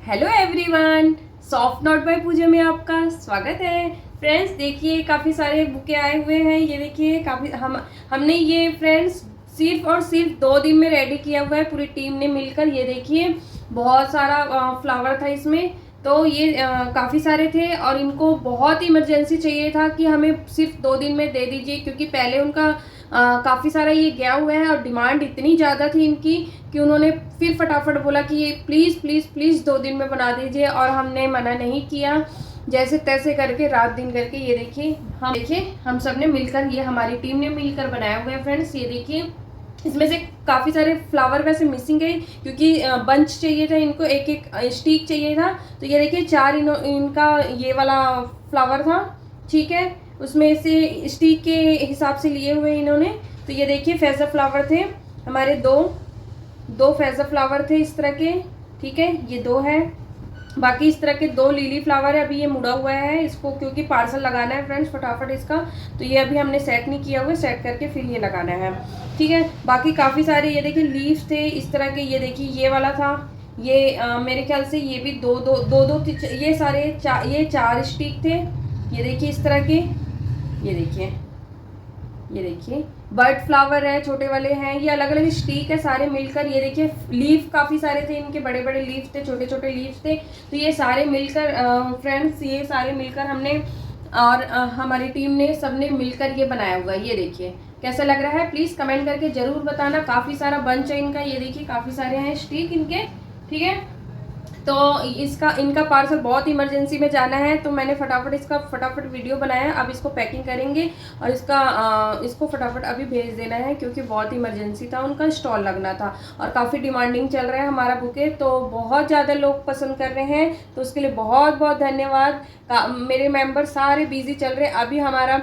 Hello everyone, soft knot by Pooja में आपका स्वागत है। फ्रेंड्स देखिए काफ़ी सारे बुके आए हुए हैं। ये देखिए काफ़ी हमने ये फ्रेंड्स सिर्फ और सिर्फ 2 दिन में रेडी किया हुआ है पूरी टीम ने मिलकर। ये देखिए बहुत सारा फ्लावर था इसमें, तो ये काफ़ी सारे थे और इनको बहुत इमरजेंसी चाहिए था कि हमें सिर्फ 2 दिन में दे दीजिए, क्योंकि पहले उनका काफ़ी सारा ये गया हुआ है और डिमांड इतनी ज़्यादा थी इनकी कि उन्होंने फिर फटाफट बोला कि ये प्लीज़ प्लीज़ प्लीज़ 2 दिन में बना दीजिए, और हमने मना नहीं किया। जैसे तैसे करके रात दिन करके ये देखिए हम सब ने मिलकर, ये हमारी टीम ने मिलकर बनाया हुआ है फ्रेंड्स। ये देखिए इसमें से काफ़ी सारे फ्लावर वैसे मिसिंग है क्योंकि बंच चाहिए था इनको, एक एक स्टिक चाहिए था। तो ये देखिए 4 इनका ये वाला फ्लावर था, ठीक है, उसमें से स्टिक के हिसाब से लिए हुए इन्होंने। तो ये देखिए फेज़र फ्लावर थे हमारे, दो फेज़र फ्लावर थे इस तरह के, ठीक है, ये 2 है। बाकी इस तरह के 2 लिली फ्लावर है। अभी ये मुड़ा हुआ है इसको, क्योंकि पार्सल लगाना है फ्रेंड्स फटाफट इसका, तो ये अभी हमने सेट नहीं किया हुआ, सेट करके फिर ये लगाना है, ठीक है। बाकी काफ़ी सारे ये देखिए लीव्स थे इस तरह के। ये देखिए ये वाला था, ये मेरे ख्याल से ये भी दो ये सारे ये 4 स्टिक थे। ये देखिए इस तरह के, ये देखिए बर्ड फ्लावर है, छोटे वाले हैं, ये अलग अलग स्टिक है सारे मिलकर। ये देखिए लीफ काफ़ी सारे थे इनके, बड़े बड़े लीफ थे, छोटे छोटे लीफ थे। तो ये सारे मिलकर फ्रेंड्स, ये सारे मिलकर हमने और हमारी टीम ने सबने मिलकर ये बनाया हुआ है। ये देखिए कैसा लग रहा है, प्लीज़ कमेंट करके ज़रूर बताना। काफ़ी सारा बंच है इनका, ये देखिए काफ़ी सारे हैं स्टिक इनके, ठीक है। तो इनका पार्सल बहुत इमरजेंसी में जाना है, तो मैंने फटाफट वीडियो बनाया। अब इसको पैकिंग करेंगे और इसको फटाफट अभी भेज देना है, क्योंकि बहुत इमरजेंसी था, उनका स्टॉल लगना था और काफ़ी डिमांडिंग चल रहा है हमारा बुके, तो बहुत ज़्यादा लोग पसंद कर रहे हैं। तो उसके लिए बहुत बहुत धन्यवाद। मेरे मेंबर सारे बिजी चल रहे हैं। अभी हमारा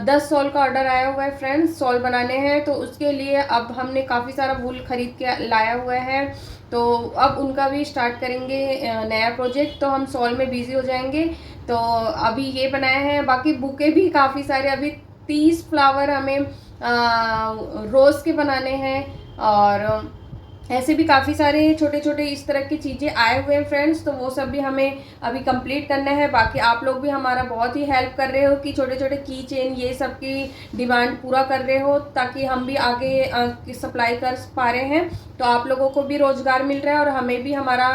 10 सॉल का ऑर्डर आया हुआ है फ्रेंड्स, सॉल बनाने हैं, तो उसके लिए अब हमने काफ़ी सारा वूल खरीद के लाया हुआ है। तो अब उनका भी स्टार्ट करेंगे नया प्रोजेक्ट, तो हम सॉल में बिजी हो जाएंगे। तो अभी ये बनाया है। बाकी बुके भी काफ़ी सारे, अभी 30 फ्लावर हमें रोज़ के बनाने हैं, और ऐसे भी काफ़ी सारे छोटे छोटे इस तरह की चीज़ें आए हुए हैं फ्रेंड्स, तो वो सब भी हमें अभी कंप्लीट करना है। बाकी आप लोग भी हमारा बहुत ही हेल्प कर रहे हो कि छोटे छोटे की चेन ये सब की डिमांड पूरा कर रहे हो, ताकि हम भी आगे सप्लाई कर पा रहे हैं। तो आप लोगों को भी रोज़गार मिल रहा है और हमें भी हमारा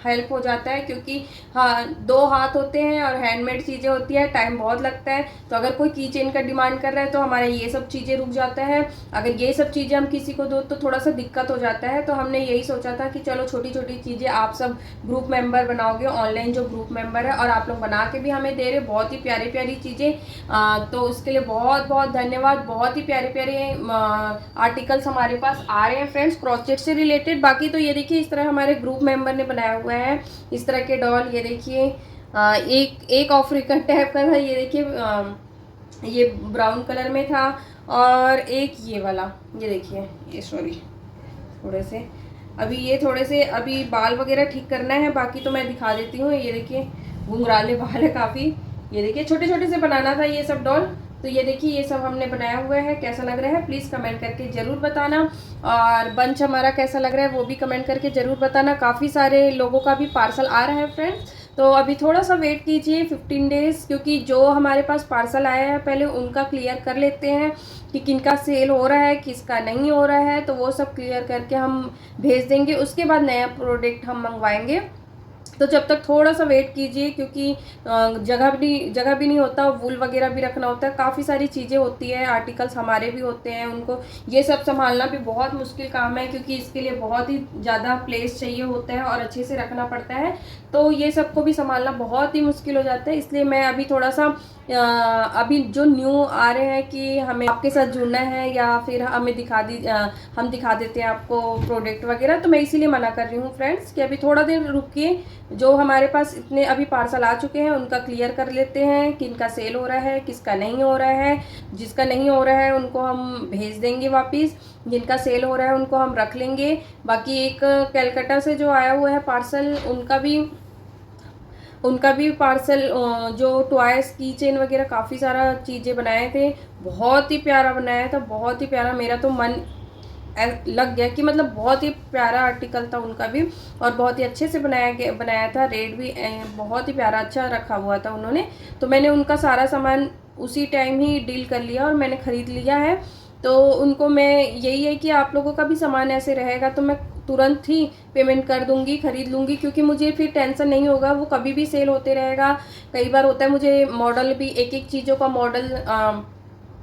हेल्प हो जाता है, क्योंकि हाँ 2 हाथ होते हैं और हैंडमेड चीज़ें होती है, टाइम बहुत लगता है। तो अगर कोई की चेन का डिमांड कर रहा है तो हमारा ये सब चीज़ें रुक जाता है। अगर ये सब चीज़ें हम किसी को दो तो थोड़ा सा दिक्कत हो जाता है। तो हमने यही सोचा था कि चलो छोटी छोटी चीज़ें आप सब ग्रुप मेंबर बनाओगे, ऑनलाइन जो ग्रुप मेंबर है, और आप लोग बना के भी हमें दे रहे, बहुत ही प्यारी प्यारी चीज़ें। तो उसके लिए बहुत बहुत धन्यवाद। बहुत ही प्यारे प्यारे आर्टिकल्स हमारे पास आ रहे हैं फ्रेंड्स क्रॉसचेट से रिलेटेड। बाकी तो ये देखिए इस तरह हमारे ग्रुप मेंबर ने बनाया हुआ है इस तरह के डॉल। ये देखिए एक अफ्रीकन टाइप का था, ये देखिए ये ब्राउन कलर में था, और एक ये वाला, ये देखिए ये सॉरी थोड़े से थोड़े से अभी बाल वगैरह ठीक करना है। बाकी तो मैं दिखा देती हूँ। ये देखिए घुंघराले बाल है काफ़ी। ये देखिए छोटे छोटे से बनाना था ये सब डॉल। तो ये देखिए ये सब हमने बनाया हुआ है। कैसा लग रहा है प्लीज़ कमेंट करके ज़रूर बताना, और बंच हमारा कैसा लग रहा है वो भी कमेंट करके ज़रूर बताना। काफ़ी सारे लोगों का भी पार्सल आ रहा है फ्रेंड्स, तो अभी थोड़ा सा वेट कीजिए 15 डेज़, क्योंकि जो हमारे पास पार्सल आया है पहले उनका क्लियर कर लेते हैं कि किनका सेल हो रहा है किसका नहीं हो रहा है। तो वो सब क्लियर करके हम भेज देंगे, उसके बाद नया प्रोडक्ट हम मंगवाएंगे। तो जब तक थोड़ा सा वेट कीजिए, क्योंकि जगह भी नहीं होता, वूल वगैरह भी रखना होता है, काफ़ी सारी चीज़ें होती है, आर्टिकल्स हमारे भी होते हैं, उनको ये सब संभालना भी बहुत मुश्किल काम है, क्योंकि इसके लिए बहुत ही ज़्यादा प्लेस चाहिए होता है और अच्छे से रखना पड़ता है। तो ये सबको भी संभालना बहुत ही मुश्किल हो जाता है। इसलिए मैं अभी थोड़ा सा अभी जो न्यू आ रहे हैं कि हमें आपके साथ जुड़ना है या फिर हमें हम दिखा देते हैं आपको प्रोडक्ट वगैरह, तो मैं इसीलिए मना कर रही हूँ फ्रेंड्स कि अभी थोड़ा देर रुकिए। जो हमारे पास इतने अभी पार्सल आ चुके हैं उनका क्लियर कर लेते हैं, किनका सेल हो रहा है किसका नहीं हो रहा है। जिसका नहीं हो रहा है उनको हम भेज देंगे वापस, जिनका सेल हो रहा है उनको हम रख लेंगे। बाकी एक कलकत्ता से जो आया हुआ है पार्सल, उनका भी पार्सल जो टॉयस की चेन वगैरह काफ़ी सारा चीज़ें बनाए थे, बहुत ही प्यारा बनाया था, बहुत ही प्यारा। मेरा तो मन लग गया कि मतलब बहुत ही प्यारा आर्टिकल था उनका भी, और बहुत ही अच्छे से बनाया था। रेट भी बहुत ही प्यारा अच्छा रखा हुआ था उन्होंने। तो मैंने उनका सारा सामान उसी टाइम ही डील कर लिया और मैंने ख़रीद लिया है। तो उनको मैं यही है कि आप लोगों का भी सामान ऐसे रहेगा तो मैं तुरंत ही पेमेंट कर दूंगी, ख़रीद लूँगी, क्योंकि मुझे फिर टेंशन नहीं होगा, वो कभी भी सेल होते रहेगा। कई बार होता है मुझे मॉडल भी एक एक चीज़ों का मॉडल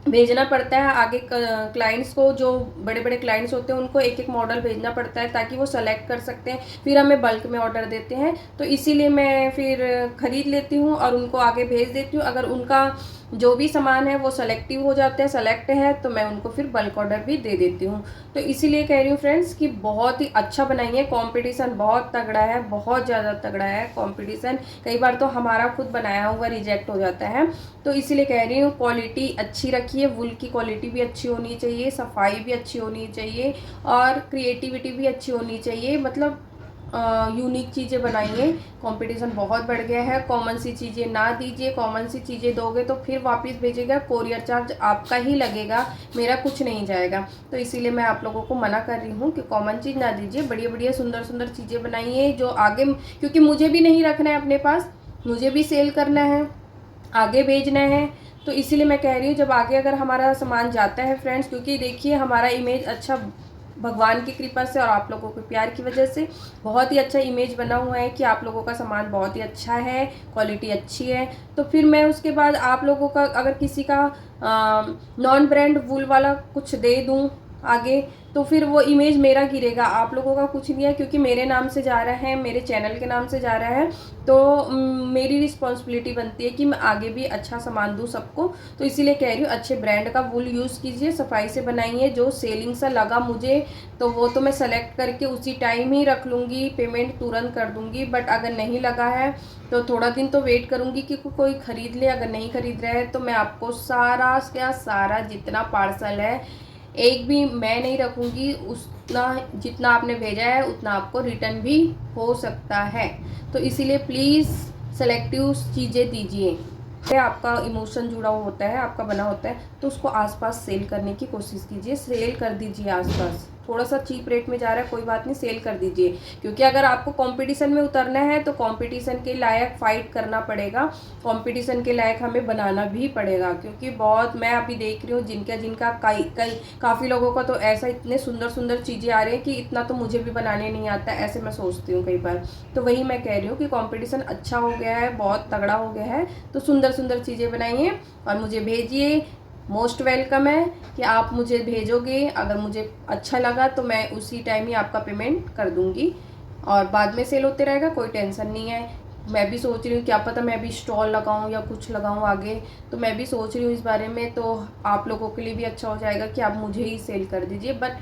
भेजना पड़ता है आगे क्लाइंट्स को, जो बड़े बड़े क्लाइंट्स होते हैं उनको एक एक मॉडल भेजना पड़ता है ताकि वो सेलेक्ट कर सकते हैं, फिर हमें बल्क में ऑर्डर देते हैं। तो इसीलिए मैं फिर ख़रीद लेती हूँ और उनको आगे भेज देती हूँ। अगर उनका जो भी सामान है वो सेलेक्टिव हो जाते हैं, सेलेक्ट है, तो मैं उनको फिर बल्क ऑर्डर भी दे देती हूँ। तो इसीलिए कह रही हूँ फ्रेंड्स कि बहुत ही अच्छा बनाइए। कंपटीशन बहुत तगड़ा है, बहुत ज़्यादा तगड़ा है कंपटीशन। कई बार तो हमारा खुद बनाया हुआ रिजेक्ट हो जाता है। तो इसीलिए कह रही हूँ क्वालिटी अच्छी रखिए, वुल की क्वालिटी भी अच्छी होनी चाहिए, सफाई भी अच्छी होनी चाहिए और क्रिएटिविटी भी अच्छी होनी चाहिए। मतलब यूनिक चीज़ें बनाइए। कंपटीशन बहुत बढ़ गया है, कॉमन सी चीज़ें ना दीजिए। कॉमन सी चीज़ें दोगे तो फिर वापस भेजेगा, कोरियर चार्ज आपका ही लगेगा, मेरा कुछ नहीं जाएगा। तो इसीलिए मैं आप लोगों को मना कर रही हूँ कि कॉमन चीज़ ना दीजिए, बढ़िया बढ़िया सुंदर सुंदर चीज़ें बनाइए जो आगे, क्योंकि मुझे भी नहीं रखना है अपने पास, मुझे भी सेल करना है, आगे भेजना है। तो इसीलिए मैं कह रही हूँ जब आगे अगर हमारा सामान जाता है फ्रेंड्स, क्योंकि देखिए हमारा इमेज अच्छा भगवान की कृपा से और आप लोगों के प्यार की वजह से बहुत ही अच्छा इमेज बना हुआ है कि आप लोगों का सामान बहुत ही अच्छा है, क्वालिटी अच्छी है। तो फिर मैं उसके बाद आप लोगों का अगर किसी का नॉन ब्रांड वूल वाला कुछ दे दूँ आगे, तो फिर वो इमेज मेरा गिरेगा, आप लोगों का कुछ नहीं है, क्योंकि मेरे नाम से जा रहा है, मेरे चैनल के नाम से जा रहा है। तो मेरी रिस्पॉन्सिबिलिटी बनती है कि मैं आगे भी अच्छा सामान दूँ सबको। तो इसीलिए कह रही हूँ अच्छे ब्रांड का वूल यूज़ कीजिए, सफाई से बनाइए। जो सेलिंग सा लगा मुझे तो वो तो मैं सेलेक्ट करके उसी टाइम ही रख लूँगी, पेमेंट तुरंत कर दूँगी। बट अगर नहीं लगा है तो थोड़ा दिन तो वेट करूँगी कि कोई ख़रीद ले। अगर नहीं ख़रीद रहा है तो मैं आपको सारा क्या सारा जितना पार्सल है, एक भी मैं नहीं रखूँगी, उतना जितना आपने भेजा है उतना आपको रिटर्न भी हो सकता है। तो इसीलिए प्लीज़ सेलेक्टिव चीज़ें दीजिए। आपका इमोशन जुड़ा हुआ होता है, आपका बना होता है, तो उसको आसपास सेल करने की कोशिश कीजिए, सेल कर दीजिए आसपास। थोड़ा सा चीप रेट में जा रहा है कोई बात नहीं, सेल कर दीजिए। क्योंकि अगर आपको कंपटीशन में उतरना है तो कंपटीशन के लायक फाइट करना पड़ेगा, कंपटीशन के लायक हमें बनाना भी पड़ेगा। क्योंकि बहुत मैं अभी देख रही हूँ जिनका काफ़ी लोगों का तो ऐसा इतने सुंदर सुंदर चीज़ें आ रही हैं कि इतना तो मुझे भी बनाने नहीं आता, ऐसे मैं सोचती हूँ कई बार। तो वही मैं कह रही हूँ कि कंपटीशन अच्छा हो गया है, बहुत तगड़ा हो गया है। तो सुंदर सुंदर चीज़ें बनाइए और मुझे भेजिए। मोस्ट वेलकम है कि आप मुझे भेजोगे, अगर मुझे अच्छा लगा तो मैं उसी टाइम ही आपका पेमेंट कर दूंगी और बाद में सेल होते रहेगा, कोई टेंशन नहीं है। मैं भी सोच रही हूँ क्या पता मैं भी स्टॉल लगाऊँ या कुछ लगाऊँ आगे, तो मैं भी सोच रही हूँ इस बारे में। तो आप लोगों के लिए भी अच्छा हो जाएगा कि आप मुझे ही सेल कर दीजिए। बट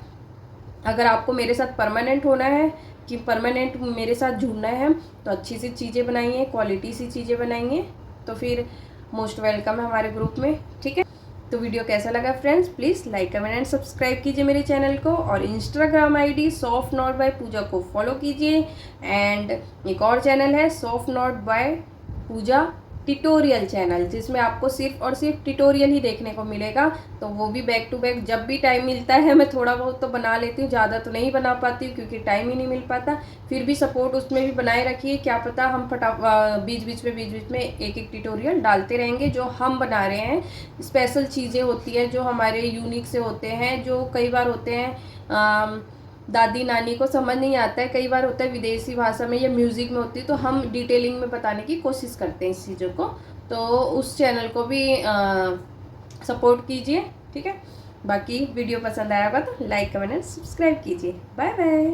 अगर आपको मेरे साथ परमानेंट होना है, कि परमानेंट मेरे साथ जुड़ना है, तो अच्छी सी चीज़ें बनाइए, क्वालिटी सी चीज़ें बनाइए, तो फिर मोस्ट वेलकम है हमारे ग्रुप में। ठीक है, तो वीडियो कैसा लगा friends, please like comment and subscribe कीजिए मेरे चैनल को, और Instagram ID soft knot by Pooja को फॉलो कीजिए। एंड एक और चैनल है soft knot by Pooja tutorial channel, जिसमें आपको सिर्फ और सिर्फ ट्यूटोरियल ही देखने को मिलेगा। तो वो भी बैक टू बैक जब भी टाइम मिलता है मैं थोड़ा बहुत तो बना लेती हूँ, ज़्यादा तो नहीं बना पाती हूँ क्योंकि टाइम ही नहीं मिल पाता। फिर भी सपोर्ट उसमें भी बनाए रखिए, क्या पता हम बीच बीच में एक एक ट्यूटोरियल डालते रहेंगे जो हम बना रहे हैं। स्पेशल चीज़ें होती हैं जो हमारे यूनिक से होते हैं, जो कई बार होते हैं दादी नानी को समझ नहीं आता है, कई बार होता है विदेशी भाषा में या म्यूज़िक में होती है, तो हम डिटेलिंग में बताने की कोशिश करते हैं इस चीज़ों को। तो उस चैनल को भी सपोर्ट कीजिए। ठीक है, बाकी वीडियो पसंद आया होगा तो लाइक कमेंट एंड सब्सक्राइब कीजिए। Bye bye.